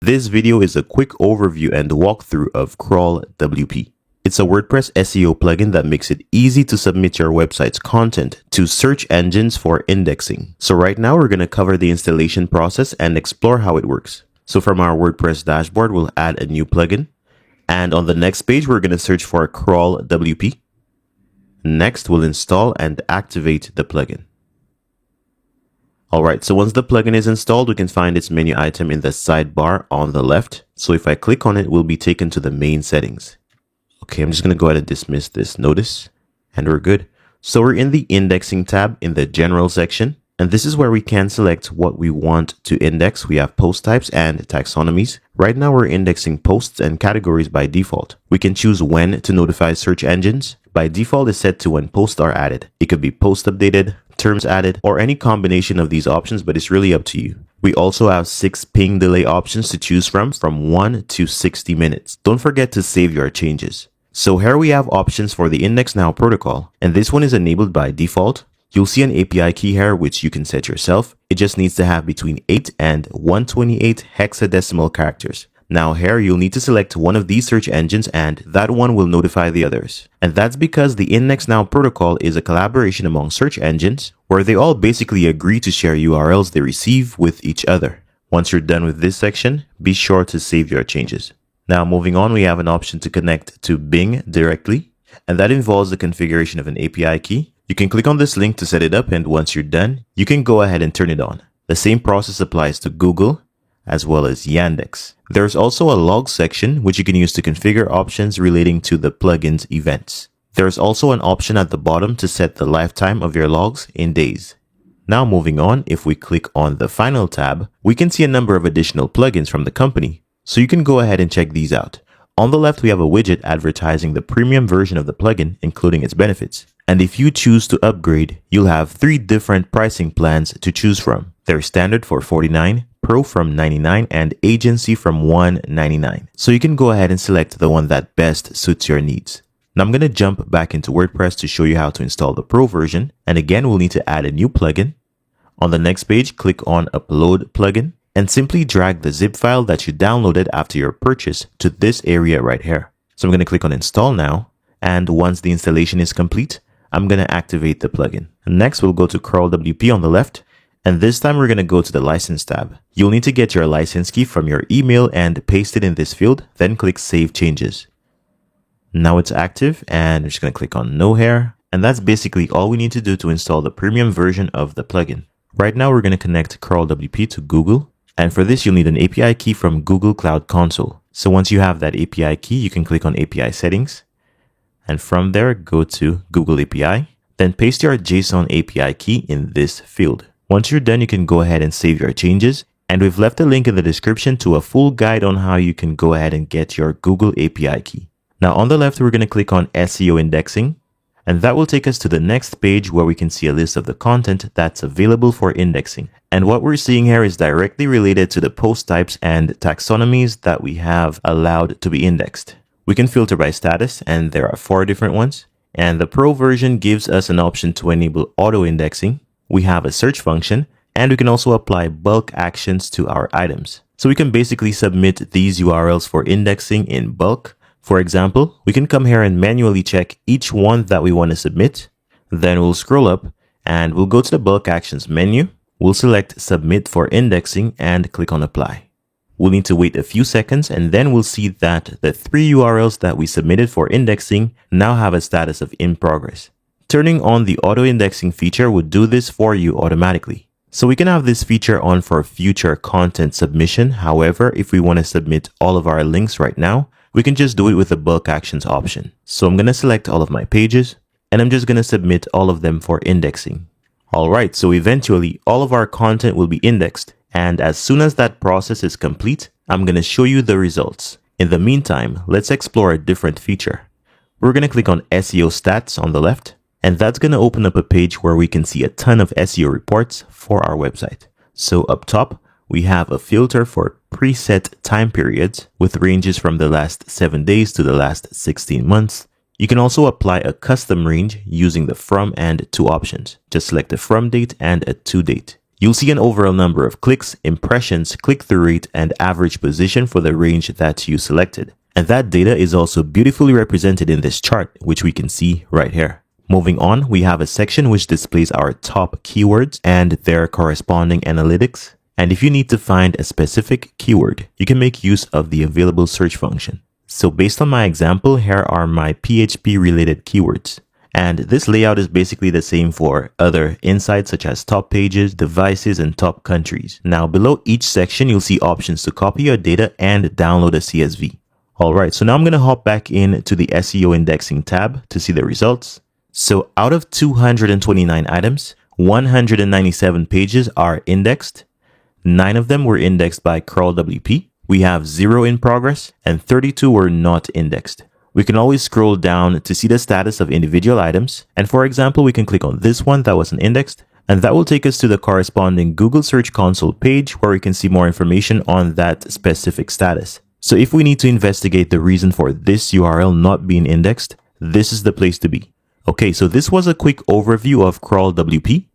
This video is a quick overview and walkthrough of CrawlWP. It's a WordPress SEO plugin that makes it easy to submit your website's content to search engines for indexing. So right now we're going to cover the installation process and explore how it works. So from our WordPress dashboard, we'll add a new plugin. And on the next page, we're going to search for CrawlWP. Next, we'll install and activate the plugin. Alright, so once the plugin is installed, we can find its menu item in the sidebar on the left. So if I click on it, we'll be taken to the main settings. Okay, I'm just going to go ahead and dismiss this notice and we're good. So we're in the indexing tab in the general section. And this is where we can select what we want to index. We have post types and taxonomies. Right now we're indexing posts and categories by default. We can choose when to notify search engines. By default, it's set to when posts are added. It could be post updated, terms added, or any combination of these options, but it's really up to you. We also have 6 ping delay options to choose from 1 to 60 minutes. Don't forget to save your changes. So here we have options for the Index Now protocol, and this one is enabled by default. You'll see an API key here, which you can set yourself. It just needs to have between 8 and 128 hexadecimal characters. Now here, you'll need to select one of these search engines and that one will notify the others. And that's because the Index Now protocol is a collaboration among search engines where they all basically agree to share URLs they receive with each other. Once you're done with this section, be sure to save your changes. Now moving on, we have an option to connect to Bing directly, and that involves the configuration of an API key. You can click on this link to set it up, and once you're done, you can go ahead and turn it on. The same process applies to Google as well as Yandex. There's also a log section which you can use to configure options relating to the plugin's events. There's also an option at the bottom to set the lifetime of your logs in days. Now moving on, if we click on the final tab, we can see a number of additional plugins from the company. So you can go ahead and check these out. On the left, we have a widget advertising the premium version of the plugin, including its benefits. And if you choose to upgrade, you'll have 3 different pricing plans to choose from. There's standard for $49, Pro from $99, and Agency from $199. So you can go ahead and select the one that best suits your needs. Now I'm going to jump back into WordPress to show you how to install the Pro version. And again, we'll need to add a new plugin. On the next page, click on Upload Plugin and simply drag the zip file that you downloaded after your purchase to this area right here. So I'm going to click on Install Now. And once the installation is complete, I'm going to activate the plugin. Next, we'll go to CrawlWP on the left. And this time we're going to go to the license tab. You'll need to get your license key from your email and paste it in this field, then click Save Changes. Now it's active and I'm just going to click on No here. And that's basically all we need to do to install the premium version of the plugin. Right now we're going to connect CrawlWP to Google. And for this, you'll need an API key from Google Cloud Console. So once you have that API key, you can click on API Settings. And from there, go to Google API. Then paste your JSON API key in this field. Once you're done, you can go ahead and save your changes. And we've left a link in the description to a full guide on how you can go ahead and get your Google API key. Now on the left, we're going to click on SEO indexing. And that will take us to the next page where we can see a list of the content that's available for indexing. And what we're seeing here is directly related to the post types and taxonomies that we have allowed to be indexed. We can filter by status, and there are 4 different ones. And the Pro version gives us an option to enable auto indexing. We have a search function, and we can also apply bulk actions to our items. So we can basically submit these URLs for indexing in bulk. For example, we can come here and manually check each one that we want to submit. Then we'll scroll up and we'll go to the bulk actions menu. We'll select submit for indexing and click on apply. We'll need to wait a few seconds and then we'll see that the 3 URLs that we submitted for indexing now have a status of in progress. Turning on the auto indexing feature would do this for you automatically. So we can have this feature on for future content submission. However, if we want to submit all of our links right now, we can just do it with the bulk actions option. So I'm going to select all of my pages and I'm just going to submit all of them for indexing. All right, so eventually all of our content will be indexed. And as soon as that process is complete, I'm going to show you the results. In the meantime, let's explore a different feature. We're going to click on SEO stats on the left, and that's going to open up a page where we can see a ton of SEO reports for our website. So up top, we have a filter for preset time periods with ranges from the last 7 days to the last 16 months. You can also apply a custom range using the from and to options. Just select a from date and a to date. You'll see an overall number of clicks, impressions, click-through rate, and average position for the range that you selected. And that data is also beautifully represented in this chart, which we can see right here. Moving on, we have a section which displays our top keywords and their corresponding analytics. And if you need to find a specific keyword, you can make use of the available search function. So based on my example, here are my PHP related keywords. And this layout is basically the same for other insights such as top pages, devices, and top countries. Now below each section, you'll see options to copy your data and download a CSV. Alright, so now I'm going to hop back into the SEO indexing tab to see the results. So out of 229 items, 197 pages are indexed. 9 of them were indexed by CrawlWP. We have 0 in progress and 32 were not indexed. We can always scroll down to see the status of individual items. And for example, we can click on this one that wasn't indexed, and that will take us to the corresponding Google Search Console page where we can see more information on that specific status. So if we need to investigate the reason for this URL not being indexed, this is the place to be. Okay, so this was a quick overview of CrawlWP.